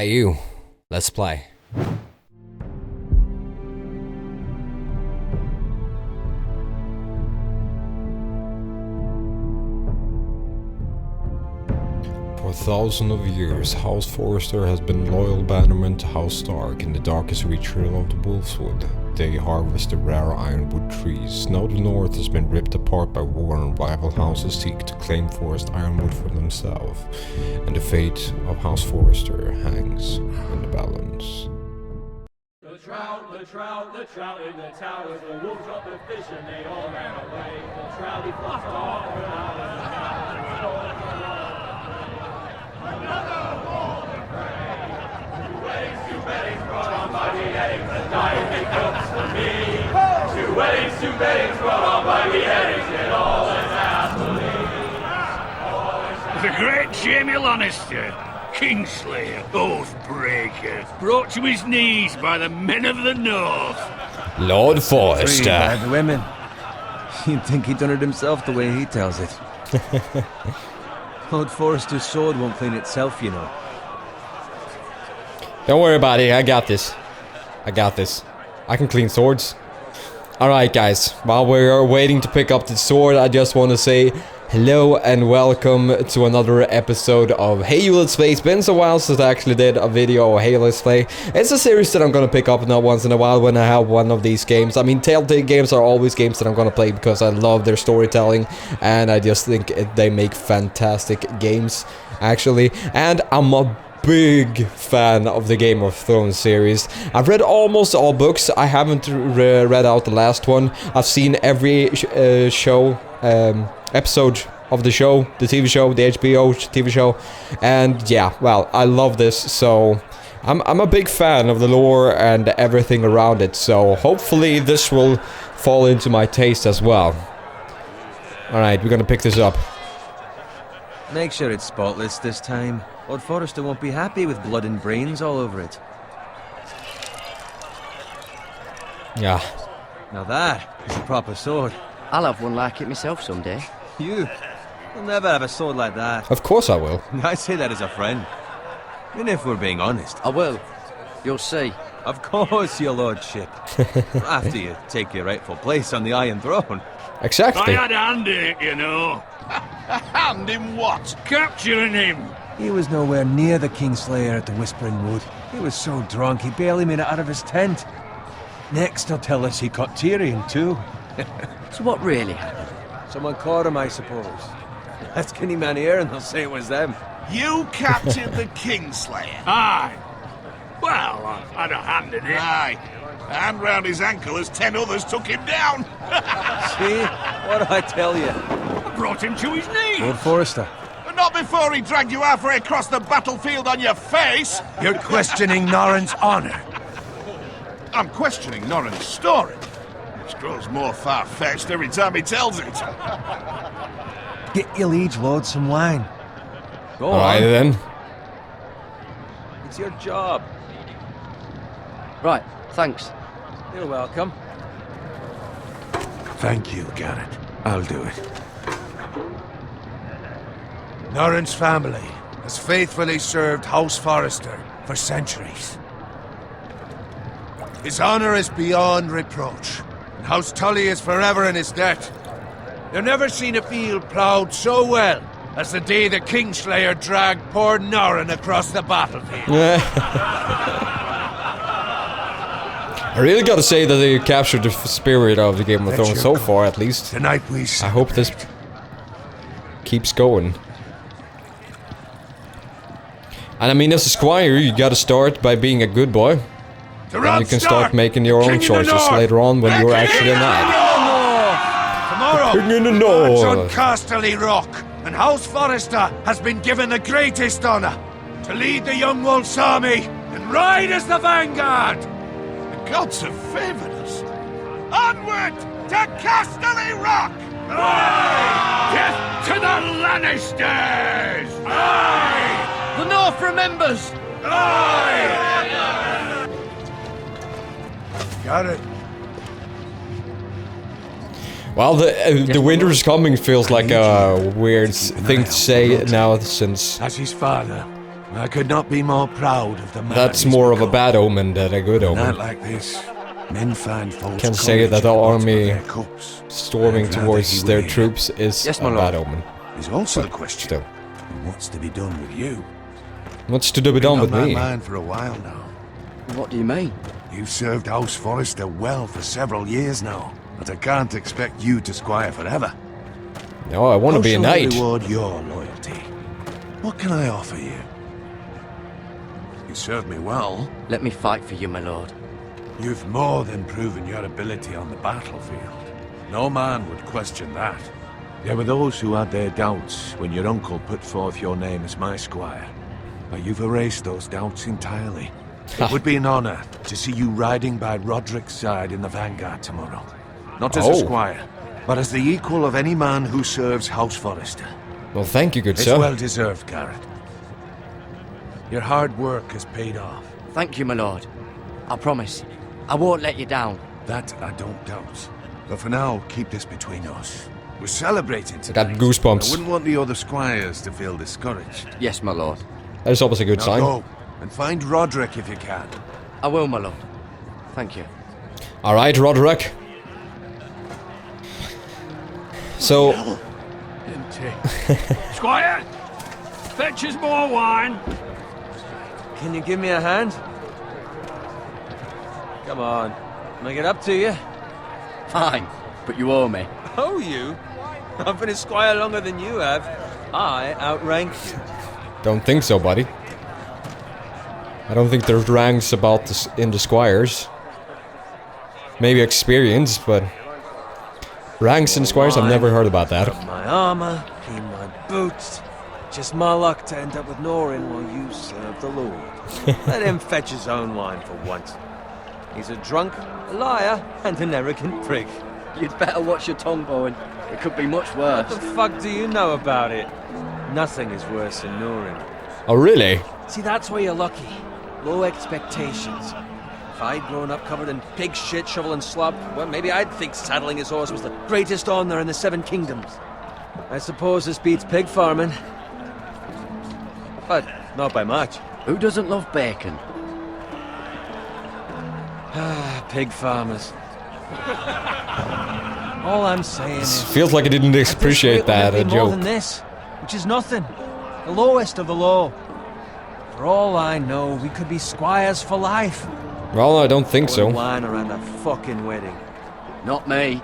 Hey you, let's play. For thousands of years, House Forrester has been loyal bannerman to House Stark in the darkest reaches of the Wolfswood. They harvest the rare ironwood trees. Now the north has been ripped apart by war and rival houses seek to claim forest ironwood for themselves. And the fate of House Forrester hangs in the balance. The trout in the towers, the wolves dropped the fish and they all ran away. The trout, he flopped off out of the mouth. Another golden prey. Two weddings brought on by the eggs, and dying big cooks for me. Two weddings brought on by the eggs, and all is happily. The great Jamie Lannister, Kingslayer, Oathbreaker, brought to his knees by the men of the North. Lord Three Forrester. bad women. You'd think he'd done it himself the way he tells it. Lord Forrester's sword won't clean itself, you know. Don't worry about it, I got this. I can clean swords. Alright guys, while we're waiting to pick up the sword, I just want to say hello and welcome to another episode of Hey You Let's Play. It's been so while since I actually did a video of Hey Let's Play. It's a series that I'm gonna pick up now once in a while when I have one of these games. I mean, Telltale games are always games that I'm gonna play because I love their storytelling and I just think they make fantastic games, actually. And I'm a big fan of the Game of Thrones series. I've read almost all books. I haven't read out the last one. I've seen every episode of the show, the TV show, the HBO TV show, and yeah, well, I love this, so I'm a big fan of the lore and everything around it, so hopefully this will fall into my taste as well. Alright, we're gonna pick this up. Make sure it's spotless this time. Lord Forrester won't be happy with blood and brains all over it. Yeah. Now that is a proper sword. I'll have one like it myself someday. You'll never have a sword like that. Of course I will. I say that as a friend. And if we're being honest. I will. You'll see. Of course, your lordship. After you take your rightful place on the Iron Throne. Exactly. I had a hand in it, you know. A hand in what? Capturing him. He was nowhere near the Kingslayer at the Whispering Wood. He was so drunk he barely made it out of his tent. Next he'll tell us he caught Tyrion too. So what really happened? Someone caught him, I suppose. Ask any man here and they'll say it was them. You captured the Kingslayer. Aye. Well, I've had a hand in it. Aye. A hand round his ankle as 10 others took him down. See? What do I tell you? I brought him to his knees. Lord Forrester. But not before he dragged you halfway across the battlefield on your face. You're questioning Norrin's honor. I'm questioning Norrin's story, which grows more far-fetched every time he tells it. Get your liege lord some wine. Go Alright on. then. It's your job. Right, thanks. You're welcome. Thank you, Garrett. I'll do it. Norrin's family has faithfully served House Forrester for centuries. His honor is beyond reproach, and House Tully is forever in his debt. They've never seen a field ploughed so well as the day the Kingslayer dragged poor Norrin across the battlefield. I really gotta say that they captured the spirit of the Game of Let Thrones your so call. far, at least. Tonight we I hope this keeps going. And I mean, as a squire, you gotta start by being a good boy. Then you can start making your own choices later on when you're actually a knight. Tomorrow, King in the march on North. Casterly Rock, and House Forrester has been given the greatest honor to lead the Young Wolf's army and ride as the vanguard. The gods have favored us. Onward to Casterly Rock! Death to the Lannisters! The North remembers! Got it. Well, the winter is coming feels like a weird thing to say now, since As his father, I could not be more proud of the man. That's he's more of a become. bad omen than a good A night omen. like this, men find false Can say that courage the at the bottom of army their cups. storming I'd rather towards he their win. troops is Yes, a my lord. bad omen. There's also the But question: still. what's to be done with you? What's to be Been done on with my me? mind for a while now. What do you mean? You've served House Forrester well for several years now, but I can't expect you to squire forever. No, I want to be a How shall I knight. reward your loyalty? What can I offer you? You served me well. Let me fight for you, my lord. You've more than proven your ability on the battlefield. No man would question that. There were those who had their doubts when your uncle put forth your name as my squire. But you've erased those doubts entirely. It would be an honor to see you riding by Roderick's side in the vanguard tomorrow. Not as a Oh. squire, but as the equal of any man who serves House Forrester. Well, thank you, good It's sir. well deserved, Garrett. Your hard work has paid off. Thank you, my lord. I promise. I won't let you down. That I don't doubt. But for now, keep this between us. We're celebrating I got tonight. goosebumps. I wouldn't want the other squires to feel discouraged. Yes, my lord. That is always a good Now sign. go and find Roderick if you can. I will, my lord. Thank you. Alright, Roderick. So, Squire, fetch us more wine. Can you give me a hand? Come on. Can I get up to you? Fine, but you owe me. Oh, you? I've been a squire longer than you have. I outrank you. don't think so, buddy. I don't think there's ranks about this in the squires. Maybe experience, but ranks in squires, I've never heard about that. Got my armor, clean my boots. Just my luck to end up with Norin while you serve the Lord. Let him fetch his own wine for once. He's a drunk, a liar, and an arrogant prick. You'd better watch your tongue, Bowen. It could be much What worse. the fuck do you know about it? Nothing is worse than Norin. Oh, really? See, that's where you're lucky. Low expectations. If I'd grown up covered in pig shit, shovel and slop, well, maybe I'd think saddling his horse was the greatest honor in the Seven Kingdoms. I suppose this beats pig farming. But not by much. Who doesn't love bacon? Ah, pig farmers. All I'm saying is... Feels like I didn't at this appreciate rate, that we'll be more joke. than this, which is nothing. The lowest of the low. For all I know, we could be squires for life. Well, I don't think so. Wine around a fucking wedding. Not me.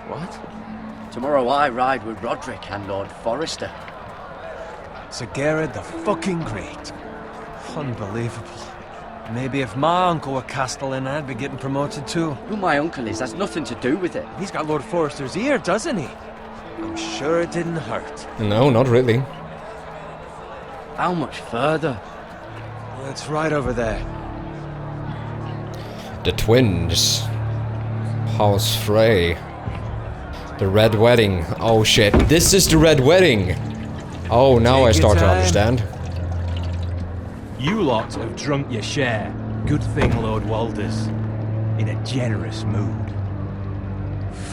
What? Tomorrow I ride with Roderick and Lord Forrester. Sir Garrett the fucking Great. Unbelievable. Maybe if my uncle were Castellan, I'd be getting promoted too. Who my uncle is has nothing to do with it. He's got Lord Forrester's ear, doesn't he? I'm sure it didn't hurt. No, not really. How much further? Well, it's right over there. The twins. House Frey. The Red Wedding. Oh shit, this is the Red Wedding! Oh, now I Take your start to time. understand. You lot have drunk your share. Good thing Lord Walder's in a generous mood.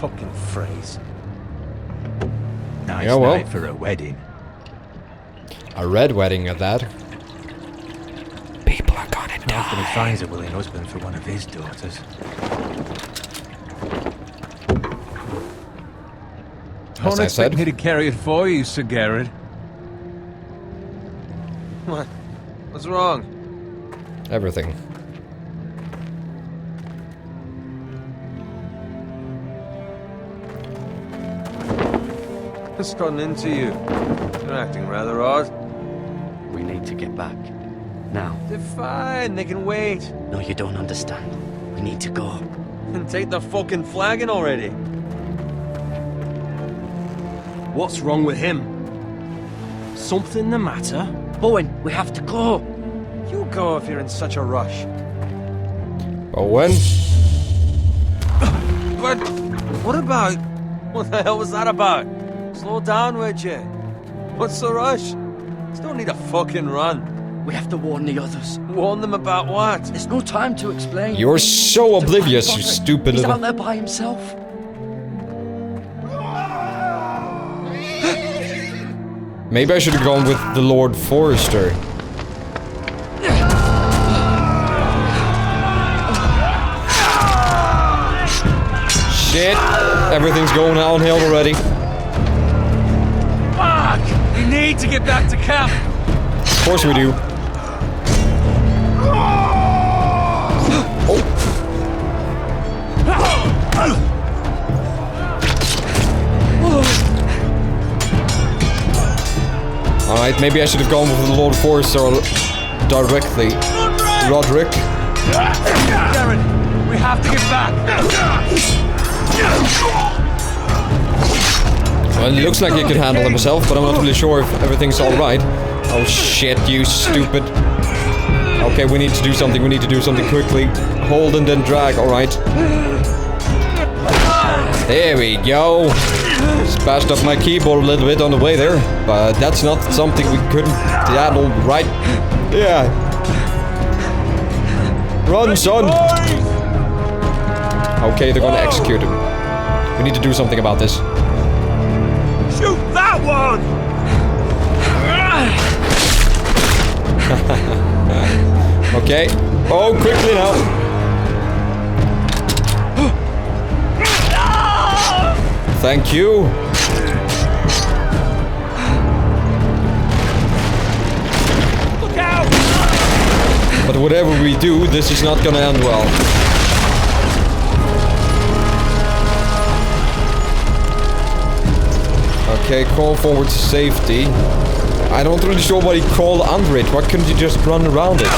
Fucking phrase. Nice Yeah, well. night for a wedding. A red wedding at that. People are gonna Not that he finds a willing husband for one of his daughters. As Don't I expect said. me to carry it for you, Sir Garrett. What? What's wrong? Everything. What's gotten into you? You're acting rather odd. We need to get back. Now. They're fine, they can wait. No, you don't understand. We need to go. And take the fucking flagon already. What's wrong with him? Something the matter? Bowen, we have to go. You go if you're in such a rush. Owen? But what about? What the hell was that about? Slow down, would you? What's the rush? Just don't need a fucking run. We have to warn the others. Warn them about what? There's no time to explain. You're so oblivious, you stupid He's little... out there by himself. Maybe I should have gone with the Lord Forrester. shit. Everything's going downhill already. Fuck! We need to get back to camp. Of course we do. Alright, maybe I should have gone with the Lord Forester directly. Roderick. Darren, we have to get back. Well, it looks like he could handle himself, but I'm not really sure if everything's alright. Oh shit, you stupid. Okay, we need to do something. We need to do something quickly. Hold and then drag, alright. There we go. Spashed up my keyboard a little bit on the way there, but that's not something we couldn't handle, right? Yeah. Run, son! Okay, they're gonna execute him. We need to do something about this. Shoot that one! Okay. Oh, quickly now. Thank you. Look out! But whatever we do, this is not gonna end well. Okay, crawl forward to safety. I don't really sure what he crawled under it. Why couldn't you just run around it?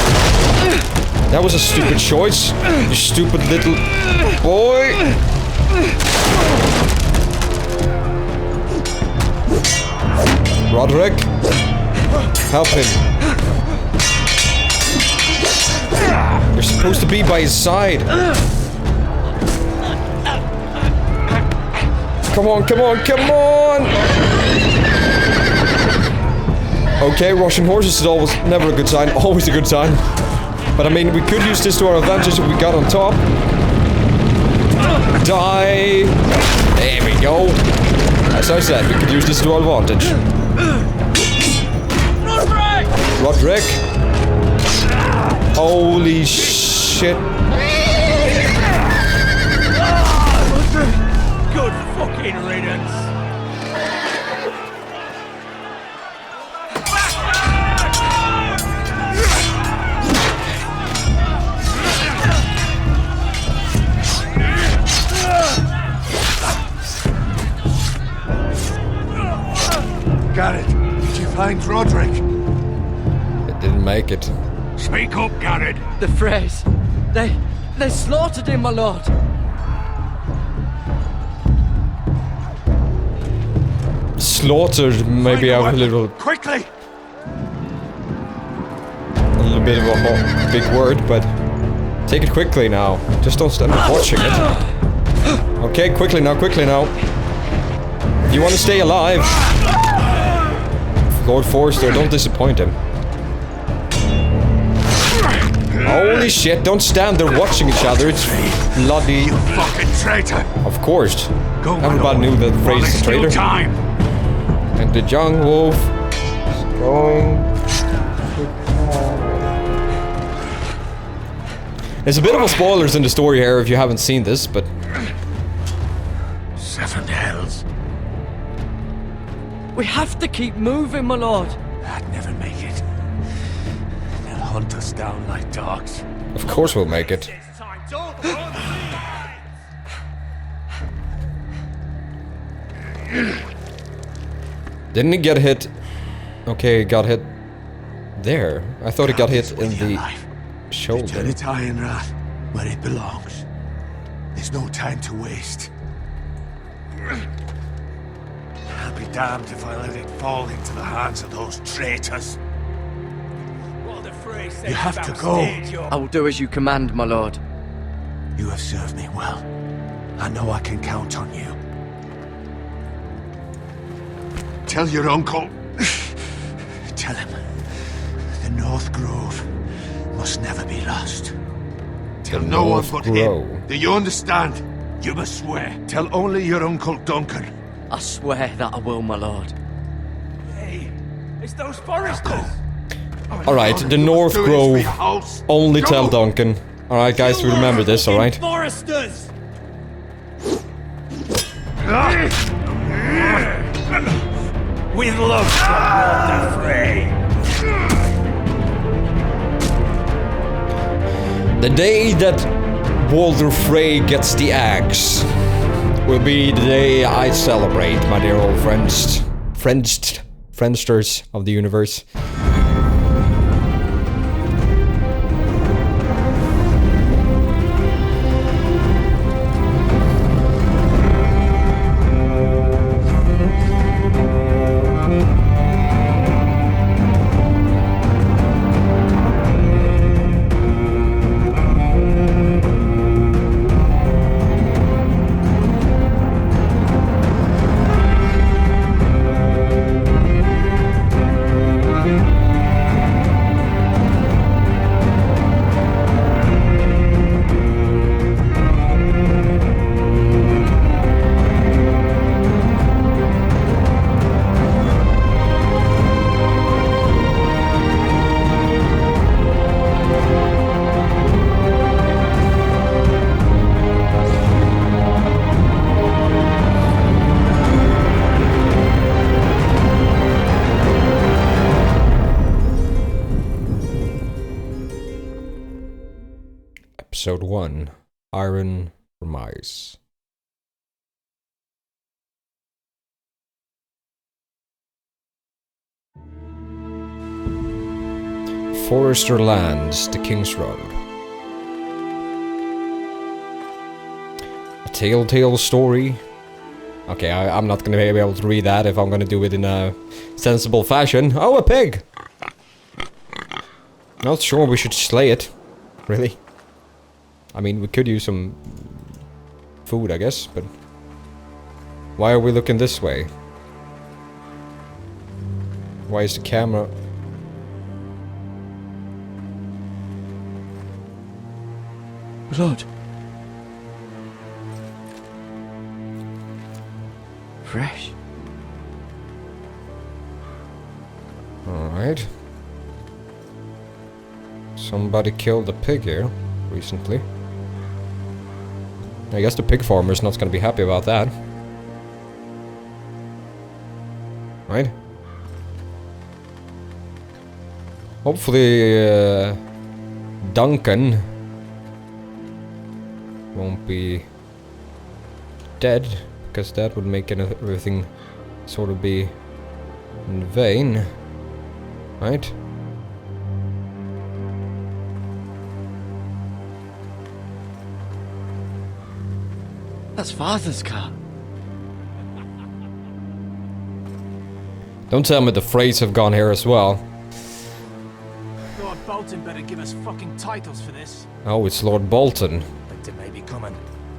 That was a stupid choice. You stupid little boy. Roderick, help him. You're supposed to be by his side. Come on, come on, come on! Okay, rushing horses is always never a good sign, always a good sign. But I mean, we could use this to our advantage if we got on top. Die! There we go. As I said, we could use this to our advantage. Roderick! Holy shit. Good fucking riddance. Garrett, did you find Roderick? It didn't make it. Speak up, Garrett. The Freys. They slaughtered him, my lord. Slaughtered, maybe I have a little Quickly! bit of a big word, but take it quickly now. Just don't stand there watching it. Okay, quickly now, quickly now. You want to stay alive? Lord Forester, don't disappoint him. Holy shit, don't stand there watching each other. It's bloody... You fucking traitor! Of course. Go, Everybody knew that phrase is still traitor. time. And the young wolf is going... There's a bit of a spoilers in the story here if you haven't seen this, but... 7 hells. We have to keep moving, my lord. I'd never make it. They'll hunt us down like dogs. Of course we'll make it. Didn't he get hit? Okay, he got hit there. I thought he got hit in the shoulder. Turn it Iron Wrath where it belongs. There's no time to waste. I'll be damned if I let it fall into the hands of those traitors. You have to go. I will do as you command, my lord. You have served me well. I know I can count on you. Tell your uncle. Tell him. The North Grove must never be lost. Tell no one but him. Do you understand? You must swear. Tell only your Uncle Duncan. I swear that I will, my lord. Hey, it's those foresters. Alright, the North Grove. Only tell Duncan. Alright guys, we remember this, alright? Foresters! With love from Walter Frey. The day that Walter Frey gets the axe will be the day I celebrate, my dear old friendsters of the universe. Episode 1, Iron Promise. Forrester Lands, the King's Road. A Telltale story. Okay, I'm not gonna be able to read that if I'm gonna do it in a sensible fashion. Oh, a pig! Not sure we should slay it. Really? I mean, we could use some food, I guess, but why are we looking this way? Why is the camera... Blood. Fresh. Alright. Somebody killed a pig here recently. I guess the pig farmer's not gonna be happy about that. Right? Hopefully, Duncan won't be dead, because that would make everything sort of be in vain. Right? That's Father's car. Don't tell me the Freys have gone here as well. Lord Bolton better give us fucking titles for this. Oh, it's Lord Bolton. Winter may be coming,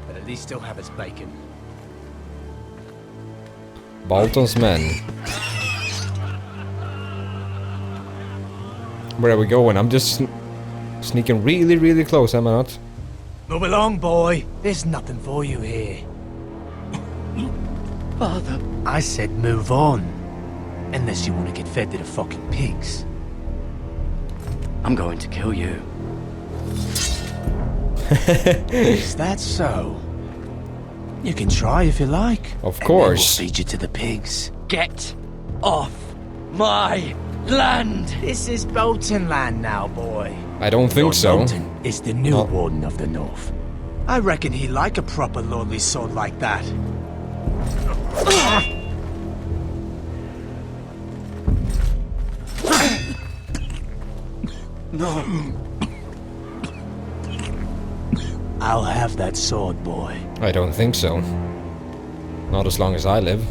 but at least still have its bacon. Bolton's men. Where are we going? I'm just sneaking really, really close, am I not? Move along, boy. There's nothing for you here. Father. I said move on. Unless you want to get fed to the fucking pigs. I'm going to kill you. Is that so? You can try if you like. Of And course. then we'll feed you to the pigs. Get off my land. This is Bolton land now, boy. I don't think Lord so. Bolton is the new Oh. warden of the north. I reckon he like a proper lordly sword like that. No. I'll have that sword, boy. I don't think so. Not as long as I live.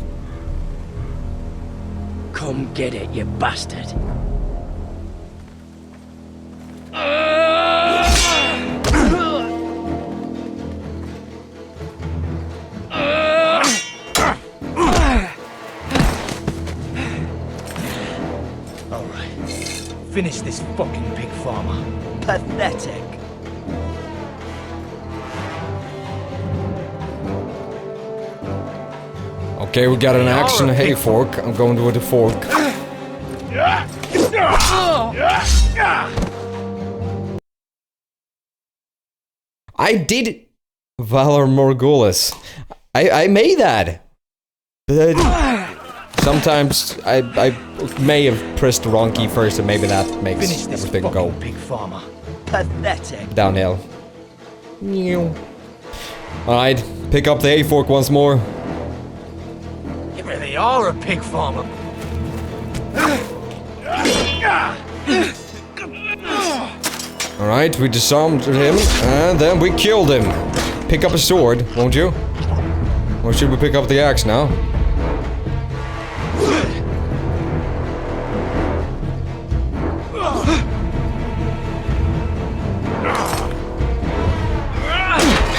Come get it, you bastard. Alright. Finish this fucking pig farmer. Pathetic. Okay, we got an axe and a hay fork. I'm going with the fork. I did Valor Morghulis. I made that. But sometimes I may have pressed the wrong key first, and maybe that makes Finish this everything go fucking pig farmer. Pathetic. downhill. Alright, pick up the A-fork once more. You really are a pig farmer. Alright, we disarmed him, and then we killed him. Pick up a sword, won't you? Or should we pick up the axe now?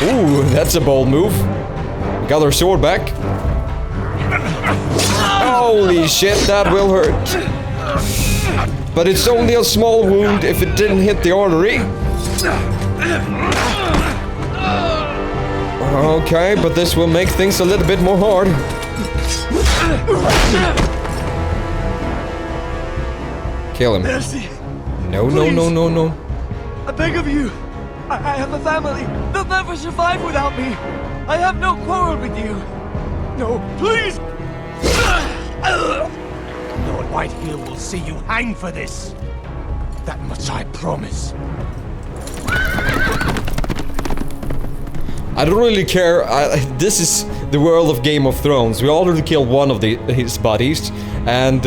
Ooh, that's a bold move. We got our sword back. Holy shit, that will hurt. But it's only a small wound if it didn't hit the artery. Okay, but this will make things a little bit more hard. Kill him. Mercy. No, no, no, no, no. I beg of you. I have a family. They'll never survive without me. I have no quarrel with you. No, please. Lord Whitehill will see you hang for this. That much I promise. I don't really care. This is the world of Game of Thrones. We already killed one of his buddies, and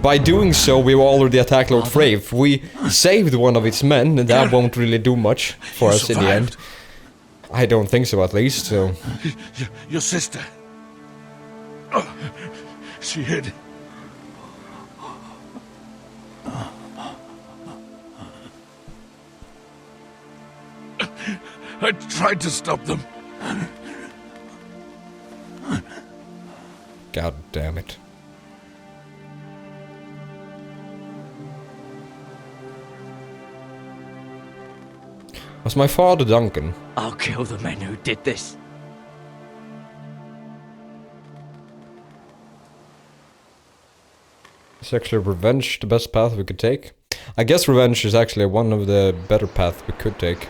by doing so, we already attacked Lord Frey. If we saved one of its men, and that won't really do much for us in the end. I don't think so, at least. So, Your sister. Oh, she hid. I tried to stop them. God damn it. Was my father Duncan? I'll kill the men who did this. Is actually revenge the best path we could take? I guess revenge is actually one of the better paths we could take.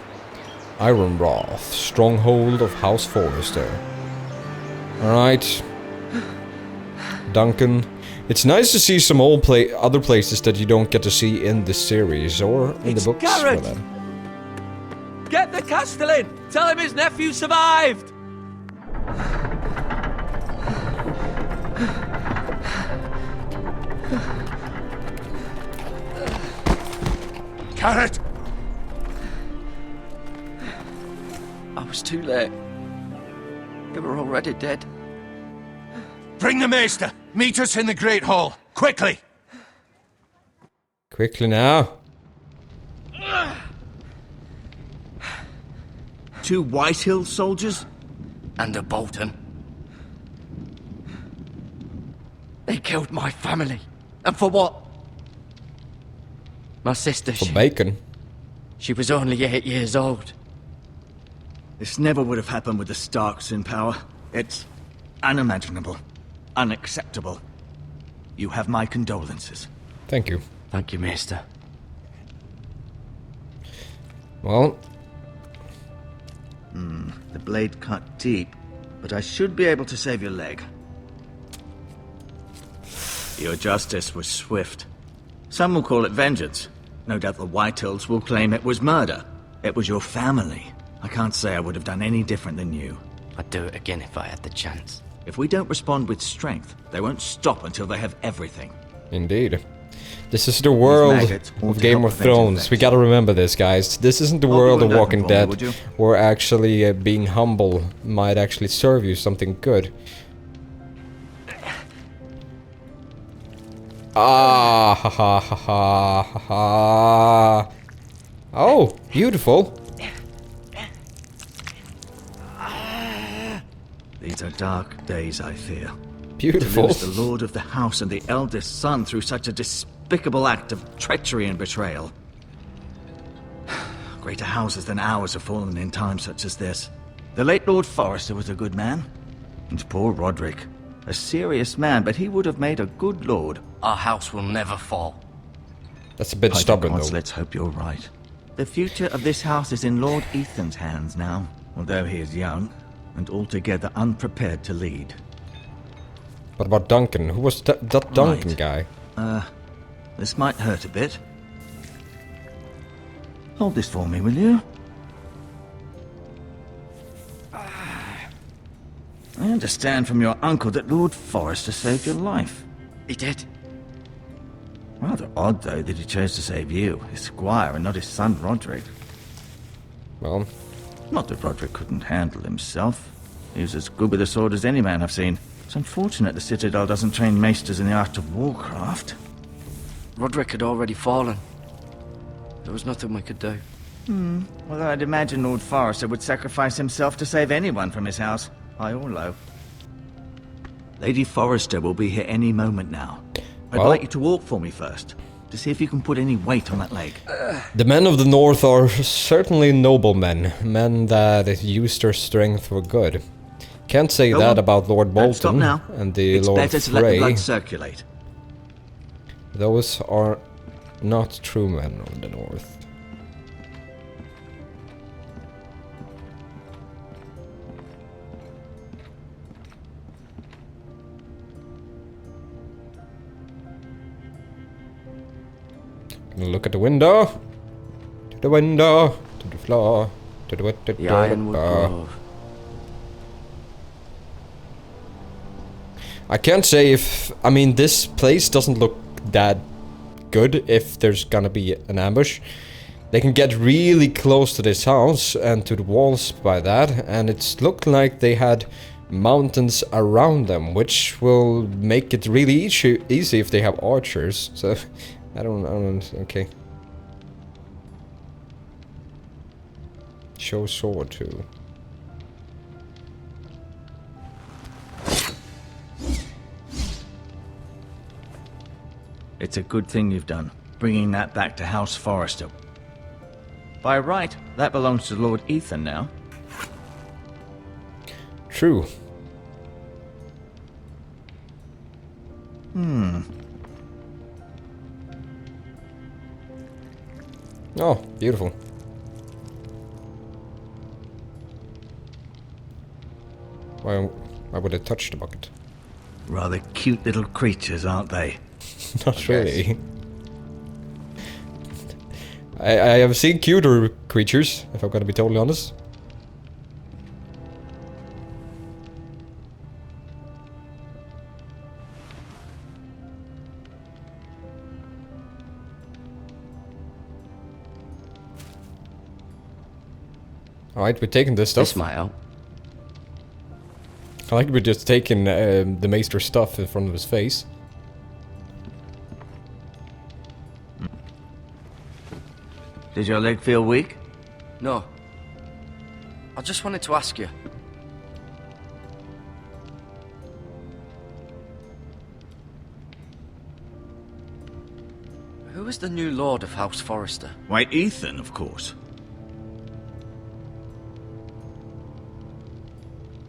Iron Wrath, stronghold of House Forrester. Alright. Duncan. It's nice to see some old other places that you don't get to see in this series or in the books for Garrett! that. Get the Castellan! Tell him his nephew survived! Garrett! I was too late. They were already dead. Bring the Maester! Meet us in the Great Hall! Quickly! Quickly now. 2 Whitehill soldiers? And a Bolton. They killed my family. And for what? My sister, For bacon. she was only 8 years old. This never would have happened with the Starks in power. It's unimaginable. Unacceptable. You have my condolences. Thank you. Thank you, Maester. Well, The blade cut deep, but I should be able to save your leg. Your justice was swift. Some will call it vengeance. No doubt the Whitehills will claim it was murder. It was your family. I can't say I would have done any different than you. I'd do it again if I had the chance. If we don't respond with strength, they won't stop until they have everything. indeed. This is the world of Game of Thrones. We gotta remember this, guys. This isn't the world of Walking Dead, where actually being humble might actually serve you something good. Ah, ha ha ha ha ha ha. Oh, beautiful. These are dark days, I fear. Beautiful. To lose the lord of the house and the eldest son through such a despicable act of treachery and betrayal. Greater houses than ours have fallen in times such as this. The late Lord Forrester was a good man. And poor Roderick. A serious man, but he would have made a good lord. Our house will never fall. That's a bit stubborn, though. Let's hope you're right. The future of this house is in Lord Ethan's hands now, although he is young and altogether unprepared to lead. What about Duncan? Who was that Duncan Right. guy? This might hurt a bit. Hold this for me, will you? I understand from your uncle that Lord Forrester saved your life. He did. Rather odd, though, that he chose to save you, his squire, and not his son Roderick. Well, Not that Roderick couldn't handle himself. He was as good with a sword as any man I've seen. It's unfortunate the Citadel doesn't train maesters in the art of warcraft. Roderick had already fallen. There was nothing we could do. Although I'd imagine Lord Forrester would sacrifice himself to save anyone from his house, high or low. Lady Forrester will be here any moment now. I'd Well- like you to walk for me first, to see if you can put any weight on that leg. the men of the North are certainly noblemen, men that use their strength for good. Can't say Go that on. about Lord Don't stop Bolton now. and the It's Lord better to let the Frey. blood circulate. Those are not true men of the North. Gonna look at the window. To the window. To the floor. To the The Ironwood Grove. I can't say if... I mean, this place doesn't look that good if there's gonna be an ambush. They can get really close to this house and to the walls by that, and it's looked like they had mountains around them, which will make it really easy if they have archers. So, I don't, okay. Show sword too. It's a good thing you've done, bringing that back to House Forrester. By right, that belongs to Lord Ethan now. True. Oh, beautiful. Why would I touch the bucket? Rather cute little creatures, aren't they? Not really. I have seen cuter creatures, if I'm gonna be totally honest. Alright, we're taking this stuff. This might help. I like we're just taking the Maester's stuff in front of his face. Did your leg feel weak? No. I just wanted to ask you. Who is the new Lord of House Forrester? Why, Ethan, of course.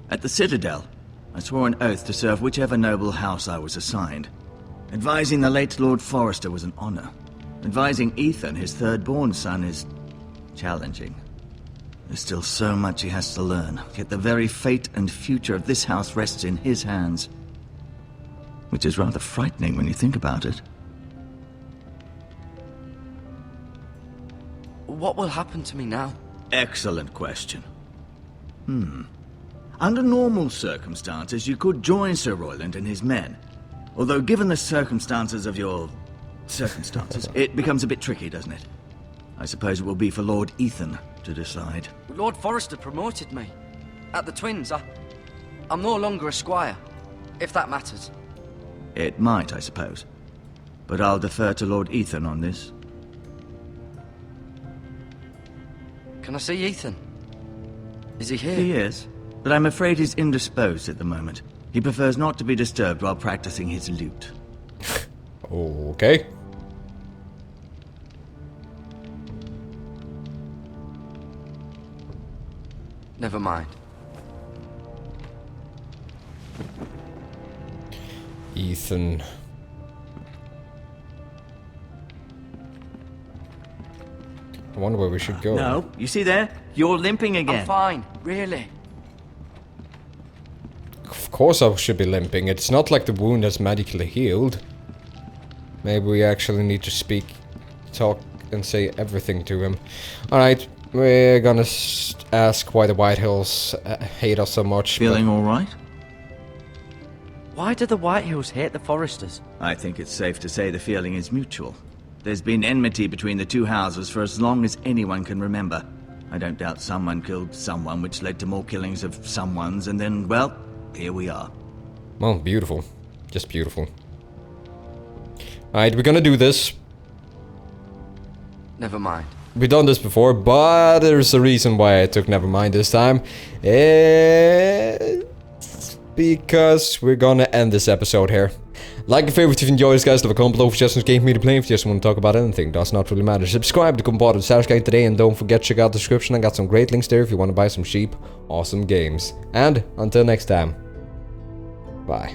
At the Citadel, I swore an oath to serve whichever noble house I was assigned. Advising the late Lord Forrester was an honor. Advising Ethan, his third-born son, is challenging. There's still so much he has to learn, yet the very fate and future of this house rests in his hands. Which is rather frightening when you think about it. What will happen to me now? Excellent question. Under normal circumstances, you could join Sir Royland and his men. Although given the circumstances of your... circumstances, it becomes a bit tricky, doesn't it? I suppose it will be for Lord Ethan to decide. Lord Forrester promoted me. At the Twins, I'm no longer a squire, if that matters. It might, I suppose. But I'll defer to Lord Ethan on this. Can I see Ethan? Is he here? He is, but I'm afraid he's indisposed at the moment. He prefers not to be disturbed while practicing his lute. Okay. Never mind. Ethan. I wonder where we should go. No, you see there? You're limping again. I'm fine, really. Of course I should be limping. It's not like the wound is magically healed. Maybe we actually need to talk and say everything to him. Alright, we're gonna ask why the Whitehills hate us so much. Feeling alright? Why do the Whitehills hate the Foresters? I think it's safe to say the feeling is mutual. There's been enmity between the two houses for as long as anyone can remember. I don't doubt someone killed someone, which led to more killings of someones, and then, well, here we are. Well, beautiful. Just beautiful. Alright, we're gonna do this. Never mind. We've done this before, but there's a reason why I took Nevermind this time. It's because we're gonna end this episode here. Like and favorite if you enjoyed this, guys. Leave a comment below for suggestions, game for me to play. If you just want to talk about anything, does not really matter. Subscribe to become part of the Status Guide today, and don't forget to check out the description. I got some great links there if you want to buy some cheap, awesome games. And until next time, bye.